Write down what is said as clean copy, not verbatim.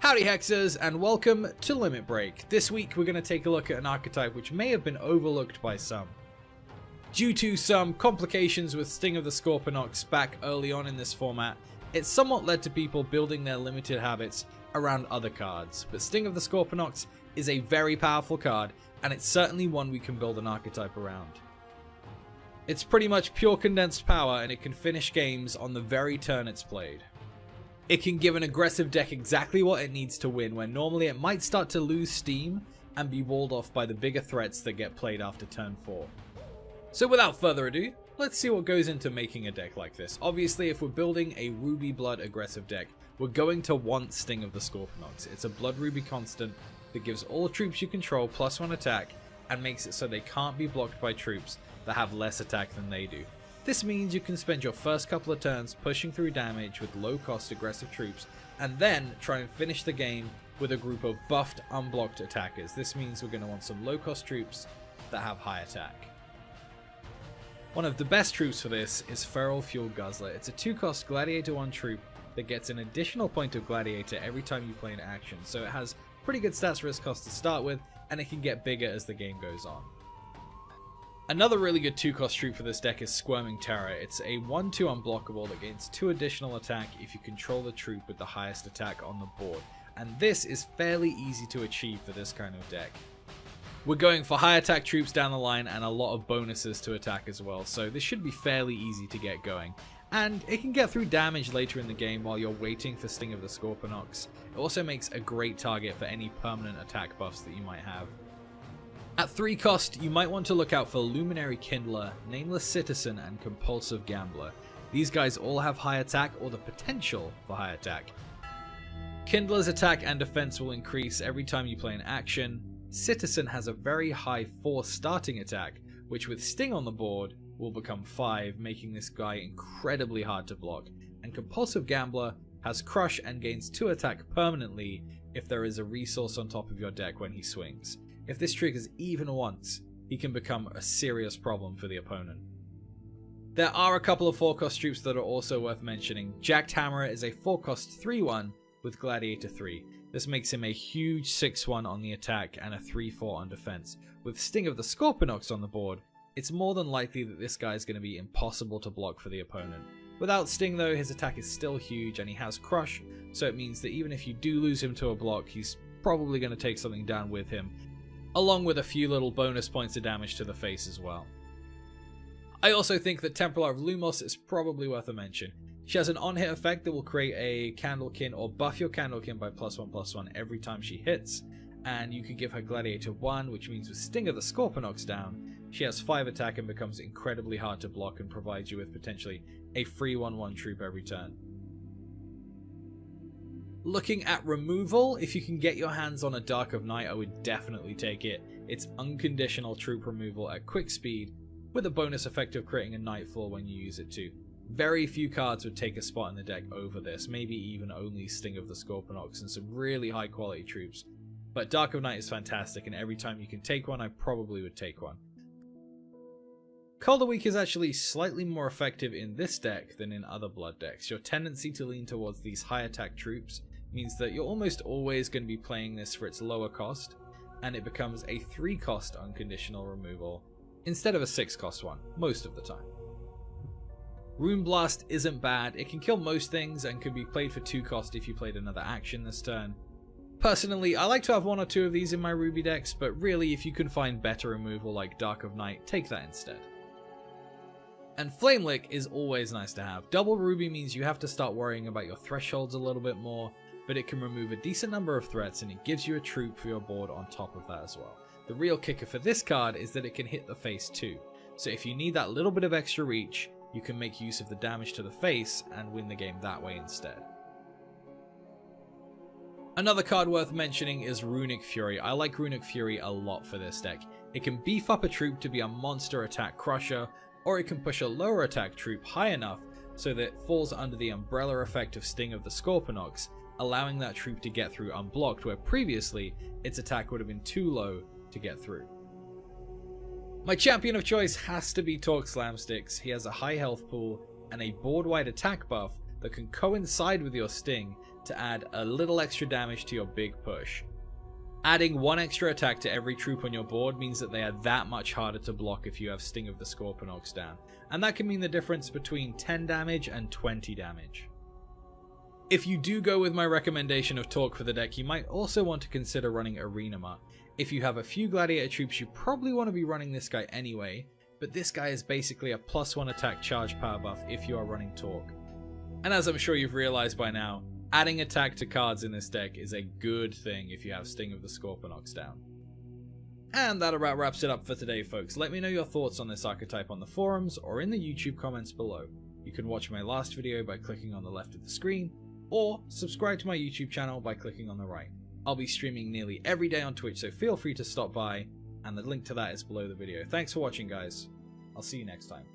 Howdy Hexers, and welcome to Limit Break. This week we're going to take a look at an archetype which may have been overlooked by some. Due to some complications with Sting of the Scorponok back early on in this format, it somewhat led to people building their limited habits around other cards, but Sting of the Scorponok is a very powerful card, and it's certainly one we can build an archetype around. It's pretty much pure condensed power, and it can finish games on the very turn it's played. It can give an aggressive deck exactly what it needs to win, when normally it might start to lose steam and be walled off by the bigger threats that get played after turn 4. So without further ado, let's see what goes into making a deck like this. Obviously, if we're building a Ruby Blood aggressive deck, we're going to want Sting of the Scorponok. It's a Blood Ruby constant that gives all troops you control +1 attack and makes it so they can't be blocked by troops that have less attack than they do. This means you can spend your first couple of turns pushing through damage with low cost aggressive troops and then try and finish the game with a group of buffed unblocked attackers. This means we're going to want some low cost troops that have high attack. One of the best troops for this is Feral Fuel Guzzler. It's a 2-cost Gladiator 1 troop that gets an additional point of Gladiator every time you play an action, so it has pretty good stats risk cost to start with, and it can get bigger as the game goes on. Another really good 2-cost troop for this deck is Squirming Terror. It's a 1/2 unblockable that gains 2 additional attack if you control the troop with the highest attack on the board, and this is fairly easy to achieve for this kind of deck. We're going for high attack troops down the line and a lot of bonuses to attack as well, so this should be fairly easy to get going. And it can get through damage later in the game while you're waiting for Sting of the Scorponok. It also makes a great target for any permanent attack buffs that you might have. At 3 cost, you might want to look out for Luminary Kindler, Nameless Citizen, and Compulsive Gambler. These guys all have high attack or the potential for high attack. Kindler's attack and defense will increase every time you play an action. Citizen has a very high 4 starting attack, which with Sting on the board will become 5, making this guy incredibly hard to block. And Compulsive Gambler has Crush and gains 2 attack permanently if there is a resource on top of your deck when he swings. If this triggers even once, he can become a serious problem for the opponent. There are a couple of 4-cost troops that are also worth mentioning. Jacked Hammerer is a 4-cost 3/1 with Gladiator 3. This makes him a huge 6/1 on the attack and a 3/4 on defense. With Sting of the Scorponok on the board, it's more than likely that this guy is going to be impossible to block for the opponent. Without Sting though, his attack is still huge and he has Crush, so it means that even if you do lose him to a block, he's probably going to take something down with him, along with a few little bonus points of damage to the face as well. I also think that Templar of Lumos is probably worth a mention. She has an on-hit effect that will create a Candlekin or buff your Candlekin by +1/+1 every time she hits, and you can give her Gladiator 1, which means with Sting of the Scorponok down, she has 5 attack and becomes incredibly hard to block and provides you with potentially a free 1/1 troop every turn. Looking at removal, if you can get your hands on a Dark of Night, I would definitely take it. It's unconditional troop removal at quick speed, with a bonus effect of creating a Nightfall when you use it too. Very few cards would take a spot in the deck over this, maybe even only Sting of the Scorponok and some really high quality troops. But Dark of Night is fantastic, and every time you can take one, I probably would take one. Calder Week is actually slightly more effective in this deck than in other Blood decks. Your tendency to lean towards these high attack troops means that you're almost always going to be playing this for its lower cost, and it becomes a 3-cost unconditional removal instead of a 6-cost one, most of the time. Rune Blast isn't bad. It can kill most things and can be played for 2 cost if you played another action this turn. Personally, I like to have 1 or 2 of these in my Ruby decks, but really if you can find better removal like Dark of Night, take that instead. And Flamelick is always nice to have. Double Ruby means you have to start worrying about your thresholds a little bit more, but it can remove a decent number of threats and it gives you a troop for your board on top of that as well. The real kicker for this card is that it can hit the face too, so if you need that little bit of extra reach, you can make use of the damage to the face and win the game that way instead. Another card worth mentioning is Runic Fury. I like Runic Fury a lot for this deck. It can beef up a troop to be a monster attack crusher, or it can push a lower attack troop high enough so that it falls under the umbrella effect of Sting of the Scorponok, allowing that troop to get through unblocked, where previously its attack would have been too low to get through. My champion of choice has to be Torque Slamsticks. He has a high health pool and a board-wide attack buff that can coincide with your sting to add a little extra damage to your big push. Adding one extra attack to every troop on your board means that they are that much harder to block if you have Sting of the Scorponok down, and that can mean the difference between 10 damage and 20 damage. If you do go with my recommendation of Torque for the deck, you might also want to consider running Arenama. If you have a few Gladiator troops, you probably want to be running this guy anyway, but this guy is basically a +1 attack charge power buff if you are running Torque. And as I'm sure you've realized by now, adding attack to cards in this deck is a good thing if you have Sting of the Scorponok down. And that about wraps it up for today, folks. Let me know your thoughts on this archetype on the forums or in the YouTube comments below. You can watch my last video by clicking on the left of the screen, or subscribe to my YouTube channel by clicking on the right. I'll be streaming nearly every day on Twitch, so feel free to stop by, and the link to that is below the video. Thanks for watching, guys. I'll see you next time.